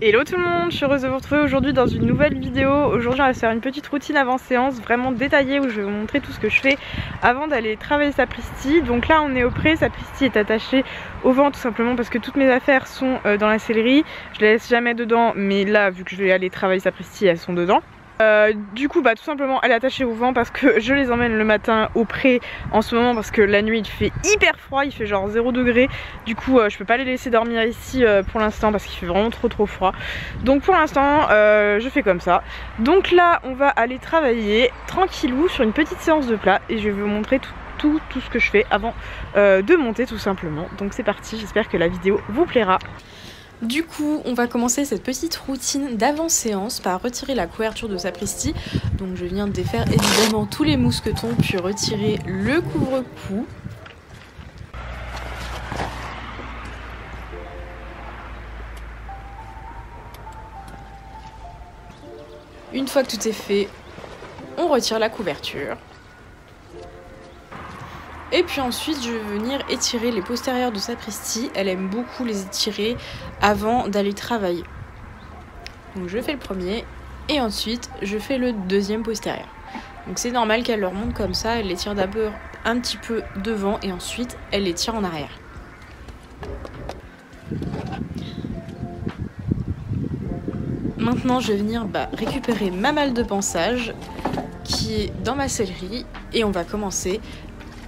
Hello tout le monde, je suis heureuse de vous retrouver aujourd'hui dans une nouvelle vidéo. Aujourd'hui on va faire une petite routine avant séance vraiment détaillée où je vais vous montrer tout ce que je fais avant d'aller travailler Sapristi. Donc là on est au pré, Sapristi est attaché au vent tout simplement parce que toutes mes affaires sont dans la sellerie. Je les laisse jamais dedans, mais là vu que je vais aller travailler Sapristi, elles sont dedans. Du coup tout simplement elle est attachée au vent parce que je les emmène le matin au pré en ce moment parce que la nuit il fait hyper froid, il fait genre 0 degré. Du coup je peux pas les laisser dormir ici pour l'instant parce qu'il fait vraiment trop froid. Donc pour l'instant je fais comme ça. Donc là on va aller travailler tranquillou sur une petite séance de plat et je vais vous montrer tout ce que je fais avant de monter tout simplement. Donc c'est parti, j'espère que la vidéo vous plaira. Du coup, on va commencer cette petite routine d'avant-séance par retirer la couverture de Sapristi. Donc je viens de défaire évidemment tous les mousquetons, puis retirer le couvre-cou. Une fois que tout est fait, on retire la couverture. Et puis ensuite je vais venir étirer les postérieurs de Sapristi. Elle aime beaucoup les étirer avant d'aller travailler. Donc je fais le premier et ensuite je fais le deuxième postérieur. Donc c'est normal qu'elle le remonte comme ça. Elle les tire d'abord un petit peu devant et ensuite elle les tire en arrière. Maintenant je vais venir récupérer ma malle de pansage qui est dans ma sellerie et on va commencer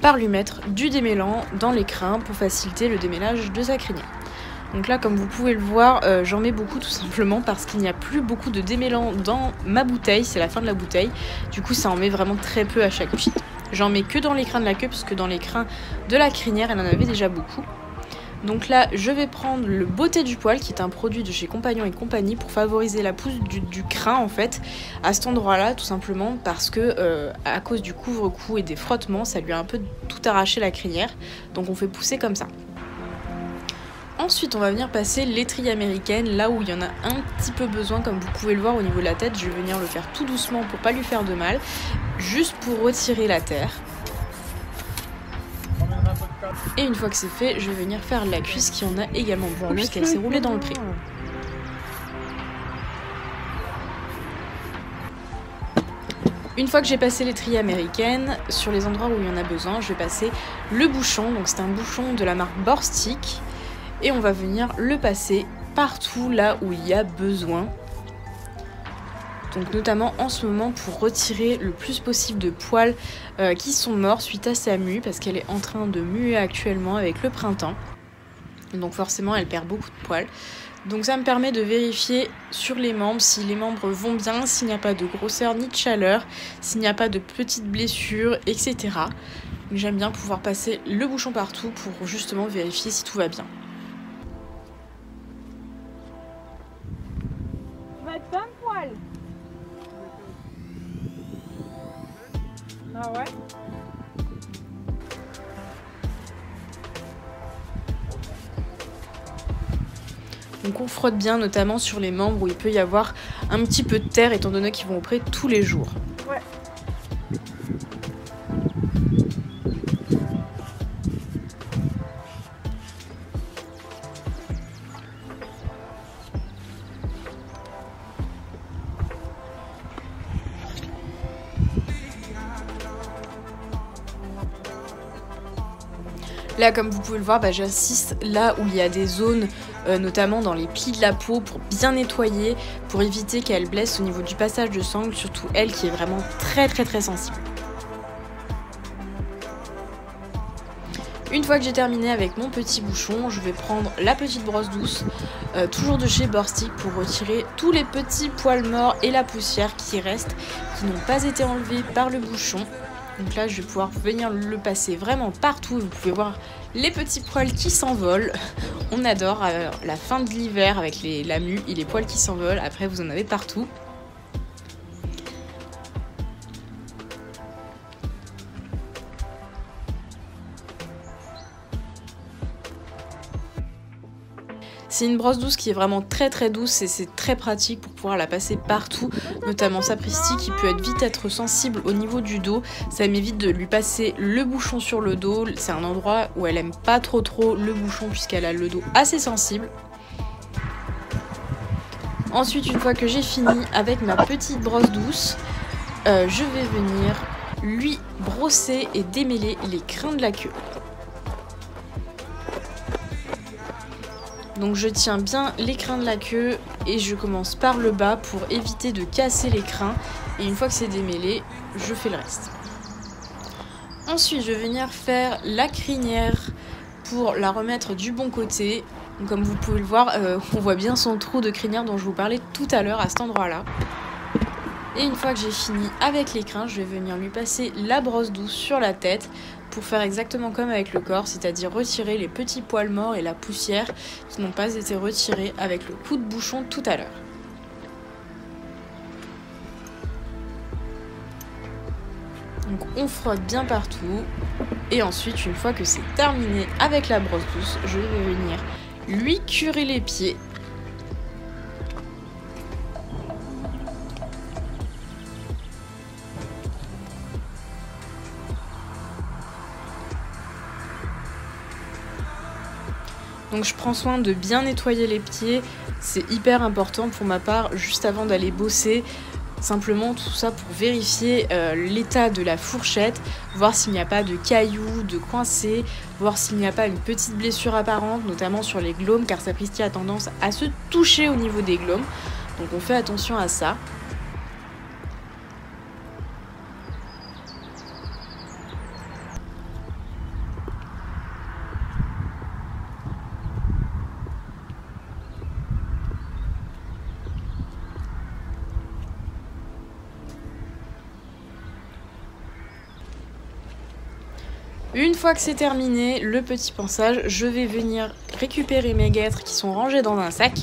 par lui mettre du démêlant dans les crins pour faciliter le démêlage de sa crinière. Donc là comme vous pouvez le voir j'en mets beaucoup tout simplement parce qu'il n'y a plus beaucoup de démêlant dans ma bouteille, c'est la fin de la bouteille, du coup ça en met vraiment très peu à chaque pchit. J'en mets que dans les crins de la queue parce que dans les crins de la crinière elle en avait déjà beaucoup. Donc là je vais prendre le Beauté du poil qui est un produit de chez Compagnon et compagnie pour favoriser la pousse du crin en fait à cet endroit là tout simplement parce que à cause du couvre-cou et des frottements ça lui a un peu tout arraché la crinière, donc on fait pousser comme ça. Ensuite on va venir passer l'étrille américaine là où il y en a un petit peu besoin, comme vous pouvez le voir au niveau de la tête. Je vais venir le faire tout doucement pour pas lui faire de mal, juste pour retirer la terre. Et une fois que c'est fait, je vais venir faire la cuisse qui en a également beaucoup puisqu'elle s'est roulée dans le pré. Une fois que j'ai passé l'étrille américaine, sur les endroits où il y en a besoin, je vais passer le bouchon. Donc c'est un bouchon de la marque Borstic. Et on va venir le passer partout là où il y a besoin. Donc notamment en ce moment pour retirer le plus possible de poils qui sont morts suite à sa mue, parce qu'elle est en train de muer actuellement avec le printemps. Donc forcément elle perd beaucoup de poils. Donc ça me permet de vérifier sur les membres si les membres vont bien, s'il n'y a pas de grosseur ni de chaleur, s'il n'y a pas de petites blessures, etc. Donc j'aime bien pouvoir passer le bouchon partout pour justement vérifier si tout va bien. Tu vas être plein de poils. Ah ouais? Donc on frotte bien notamment sur les membres où il peut y avoir un petit peu de terre étant donné qu'ils vont au pré tous les jours. Ouais. Là comme vous pouvez le voir, j'assiste là où il y a des zones notamment dans les plis de la peau pour bien nettoyer, pour éviter qu'elle blesse au niveau du passage de sangle, surtout elle qui est vraiment très sensible. Une fois que j'ai terminé avec mon petit bouchon, je vais prendre la petite brosse douce, toujours de chez Borstic, pour retirer tous les petits poils morts et la poussière qui restent, qui n'ont pas été enlevés par le bouchon. Donc là je vais pouvoir venir le passer vraiment partout. Vous pouvez voir les petits poils qui s'envolent. On adore la fin de l'hiver avec la mue et les poils qui s'envolent. Après vous en avez partout. C'est une brosse douce qui est vraiment très douce et c'est très pratique pour pouvoir la passer partout, notamment Sapristi qui peut être sensible au niveau du dos. Ça m'évite de lui passer le bouchon sur le dos. C'est un endroit où elle aime pas trop le bouchon puisqu'elle a le dos assez sensible. Ensuite, une fois que j'ai fini avec ma petite brosse douce, je vais venir lui brosser et démêler les crins de la queue. Donc je tiens bien les crins de la queue et je commence par le bas pour éviter de casser les crins. Et une fois que c'est démêlé, je fais le reste. Ensuite, je vais venir faire la crinière pour la remettre du bon côté. Donc, comme vous pouvez le voir, on voit bien son trou de crinière dont je vous parlais tout à l'heure à cet endroit-là. Et une fois que j'ai fini avec les crins, je vais venir lui passer la brosse douce sur la tête pour faire exactement comme avec le corps, c'est-à-dire retirer les petits poils morts et la poussière qui n'ont pas été retirés avec le coup de bouchon tout à l'heure. Donc on frotte bien partout et ensuite une fois que c'est terminé avec la brosse douce, je vais venir lui curer les pieds. Donc je prends soin de bien nettoyer les pieds, c'est hyper important pour ma part juste avant d'aller bosser. Simplement tout ça pour vérifier l'état de la fourchette, voir s'il n'y a pas de cailloux, de coincés, voir s'il n'y a pas une petite blessure apparente, notamment sur les glaumes, car Sapristi a tendance à se toucher au niveau des glaumes. Donc on fait attention à ça. Une fois que c'est terminé, le petit pansage, je vais venir récupérer mes guêtres qui sont rangées dans un sac.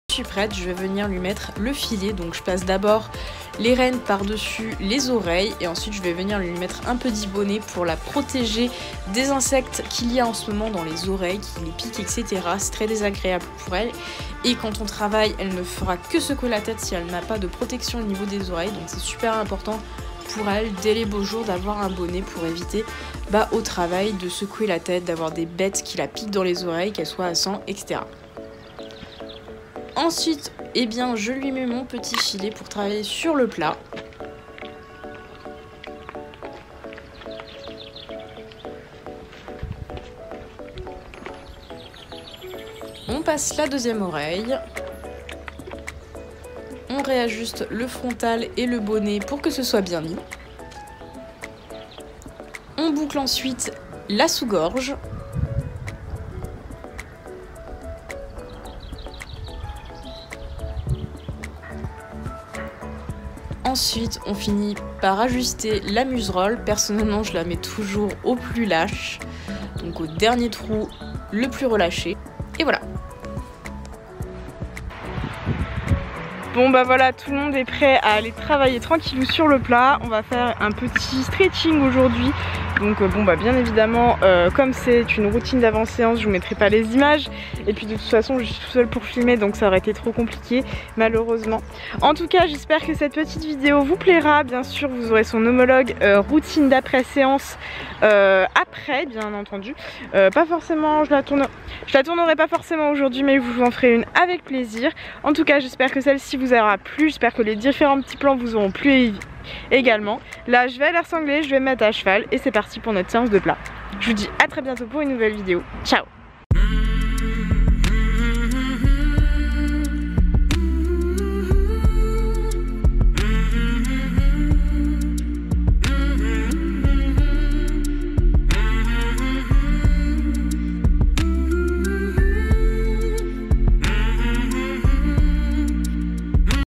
Je suis prête, je vais venir lui mettre le filet. Donc je passe d'abord les rênes par-dessus les oreilles et ensuite je vais venir lui mettre un petit bonnet pour la protéger des insectes qu'il y a en ce moment dans les oreilles, qui les piquent, etc. C'est très désagréable pour elle et quand on travaille, elle ne fera que secouer la tête si elle n'a pas de protection au niveau des oreilles, donc c'est super important pour elle dès les beaux jours d'avoir un bonnet pour éviter au travail de secouer la tête, d'avoir des bêtes qui la piquent dans les oreilles, qu'elle soit à sang, etc. Ensuite, eh bien, je lui mets mon petit filet pour travailler sur le plat. On passe la deuxième oreille. On réajuste le frontal et le bonnet pour que ce soit bien mis. On boucle ensuite la sous-gorge. Ensuite, on finit par ajuster la muserolle. Personnellement, je la mets toujours au plus lâche, donc au dernier trou le plus relâché. Et voilà. Bon bah voilà, tout le monde est prêt à aller travailler tranquillou sur le plat. On va faire un petit stretching aujourd'hui. Donc bon bah bien évidemment, comme c'est une routine d'avant-séance, je vous mettrai pas les images. Et puis de toute façon, je suis tout seule pour filmer, donc ça aurait été trop compliqué, malheureusement. En tout cas, j'espère que cette petite vidéo vous plaira. Bien sûr, vous aurez son homologue routine d'après-séance après, bien entendu. Pas forcément, je la tournerai pas forcément aujourd'hui, mais je vous en ferai une avec plaisir. En tout cas, j'espère que celle-ci vous aura plu. J'espère que les différents petits plans vous auront plu également. Là, je vais aller ressangler, je vais me mettre à cheval et c'est parti pour notre séance de plat. Je vous dis à très bientôt pour une nouvelle vidéo. Ciao!